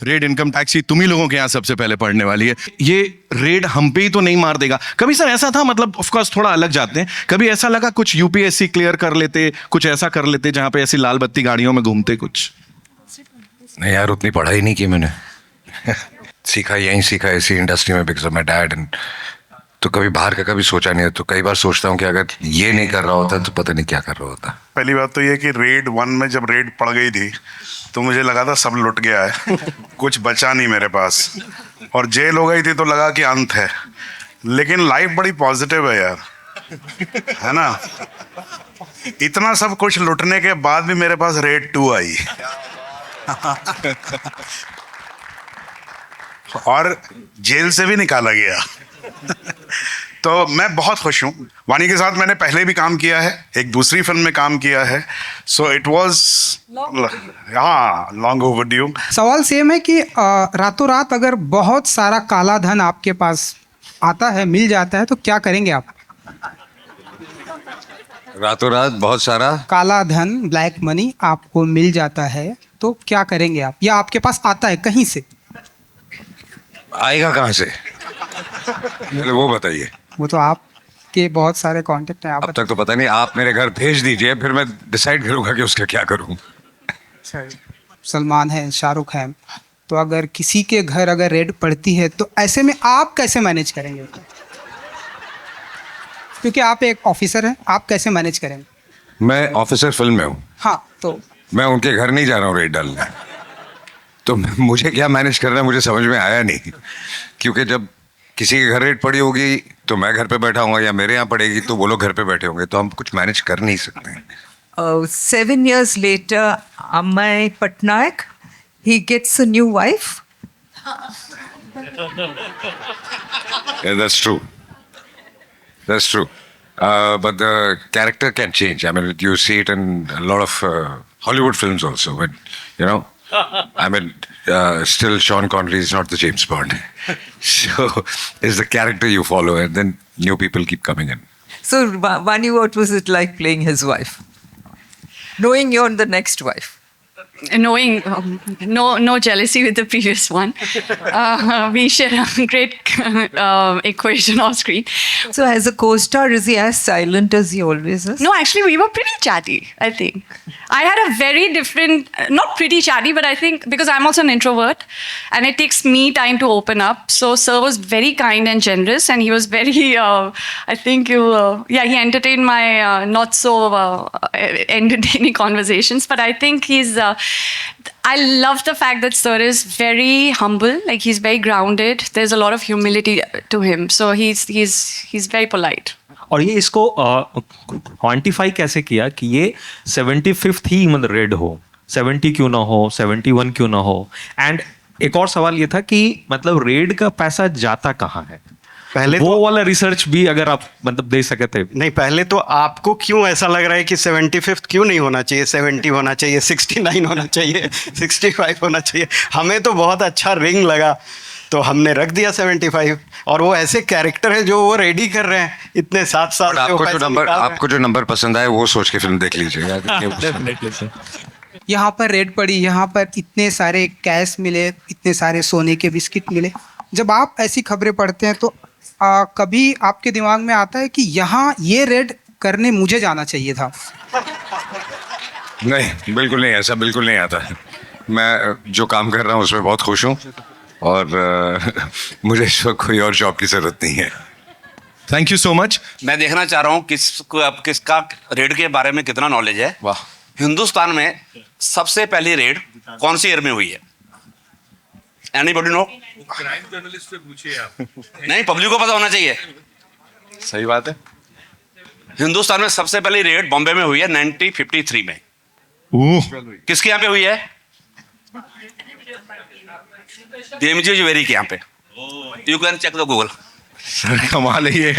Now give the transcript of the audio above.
Red income tax ही तुम ही लोगों के यहाँ सबसे पहले पड़ने वाली है। ये रेड हम पे ही तो नहीं मार देगा? कभी सर ऐसा था, मतलब ऑफ कोर्स थोड़ा अलग जाते हैं, कभी ऐसा लगा कुछ यूपीएससी क्लियर कर लेते, कुछ ऐसा कर लेते जहां पे ऐसी लाल बत्ती गाड़ियों में घूमते कुछ? नहीं यार, उतनी पढ़ाई नहीं की मैंने। सीखा यहीं सीखा इसी इंडस्ट्री में because of my dad. And तो कभी बाहर का कभी सोचा नहीं है। तो कई बार सोचता हूँ कि अगर ये नहीं कर रहा होता तो पता नहीं क्या कर रहा होता। पहली बात तो ये कि रेड 1 में जब रेड पड़ गई थी तो मुझे लगा था सब लुट गया है, कुछ बचा नहीं मेरे पास, और जेल हो गई थी तो लगा कि अंत है। लेकिन लाइफ बड़ी पॉजिटिव है यार, है ना। इतना सब कुछ लुटने के बाद भी मेरे पास रेड 2 आई और जेल से भी निकाला गया। तो मैं बहुत खुश हूँ। वानी के साथ मैंने पहले भी काम किया है, एक दूसरी फिल्म में काम किया है, so it was long overdue. सवाल सेम है कि रातों रात अगर बहुत सारा काला धन आपके पास आता है, मिल जाता है, तो क्या करेंगे आप? रातों रात बहुत सारा काला धन, ब्लैक मनी आपको मिल जाता है तो क्या करेंगे आप? या आपके पास आता है कहीं से? आएगा कहाँ से? पहले वो बताइए। वो तो आपके बहुत सारे कांटेक्ट हैं, आप अब तक तो पता नहीं। आप मेरे घर भेज दीजिए, फिर मैं डिसाइड करूंगा कि उसका क्या करूं। सलमान है, शाहरुख है, तो अगर किसी के घर अगर रेड पड़ती है तो ऐसे में आप कैसे मैनेज करेंगे? क्योंकि आप एक ऑफिसर हैं, आप कैसे मैनेज करेंगे? मैं ऑफिसर फिल्म में हूँ। हाँ, तो मैं उनके घर नहीं जा रहा हूँ रेड डालने। तो मुझे क्या मैनेज करना है मुझे समझ में आया नहीं। क्योंकि जब किसी के घर रेड पड़ी होगी तो मैं घर पे बैठा हूँ, या मेरे यहाँ पड़ेगी तो वो लोग घर पे बैठे होंगे, तो हम कुछ मैनेज कर नहीं सकते। 7 years later, Amay Patnaik, he gets a new wife. Yeah, that's true. That's true. But the character can change. I mean, you see it in a lot of Hollywood films also. But, you know, I mean, still Sean Connery is not the James Bond. So it's the character you follow, and then new people keep coming in. So, Vani, what was it like playing his wife? Knowing you're the next wife. Knowing no jealousy with the previous one. We share a great equation off screen. So, as a co-star, is he as silent as he always is? No, actually, we were pretty chatty, I think. I had a very different, not pretty chatty, but I think because I'm also an introvert and it takes me time to open up. So, Sir was very kind and generous, and he was very, I think, he entertained my not so entertaining conversations. But I think I love the fact that Sir is very humble, like he's very grounded. There's a lot of humility to him. So, he's very polite. और ये इसको quantify कैसे किया कि ये 75th ही मतलब red हो, 70 क्यों ना हो, 71 क्यों ना हो? एंड एक और सवाल ये था कि मतलब रेड का पैसा जाता कहाँ है? पहले वो तो वाला रिसर्च भी अगर आप मतलब दे सके थे। नहीं, पहले तो आपको क्यों ऐसा लग रहा है कि 75th क्यों नहीं होना चाहिए, 70 होना चाहिए, 69 होना चाहिए, 65 होना चाहिए? हमें तो बहुत अच्छा रिंग लगा तो हमने रख दिया 75। और वो ऐसे कैरेक्टर है जो वो रेडी कर रहे हैं इतने 7 साल से। आपको जो नंबर पसंद आए वो सोच के फिल्म देख लीजिएगा। यहाँ पर रेड पड़ी, यहाँ पर इतने सारे कैश मिले, इतने सारे सोने के बिस्किट मिले। जब आप ऐसी खबरें पढ़ते हैं तो कभी आपके दिमाग में आता है कि यहाँ ये रेड करने मुझे जाना चाहिए था? नहीं, बिल्कुल नहीं, ऐसा बिल्कुल नहीं आता है। मैं जो काम कर रहा हूँ उसमें बहुत खुश हूँ, और मुझे इस वक्त कोई और जॉब की जरूरत नहीं है। Thank you so much. मैं देखना चाह रहा हूँ किसका रेड के बारे में कितना नॉलेज है। वाह। हिंदुस्तान में सबसे पहली रेड कौन सी ईयर में हुई है? Anybody no? क्राइम जर्नलिस्ट से पूछिए आप। नहीं, पब्लिक को पता होना चाहिए। सही बात है। हिंदुस्तान में सबसे पहली रेड बॉम्बे में हुई है 1953 में। किसके यहाँ पे हुई है? DMG ज्वेलरी के यहाँ पे। You can check the Google. Sir कमाल है ये।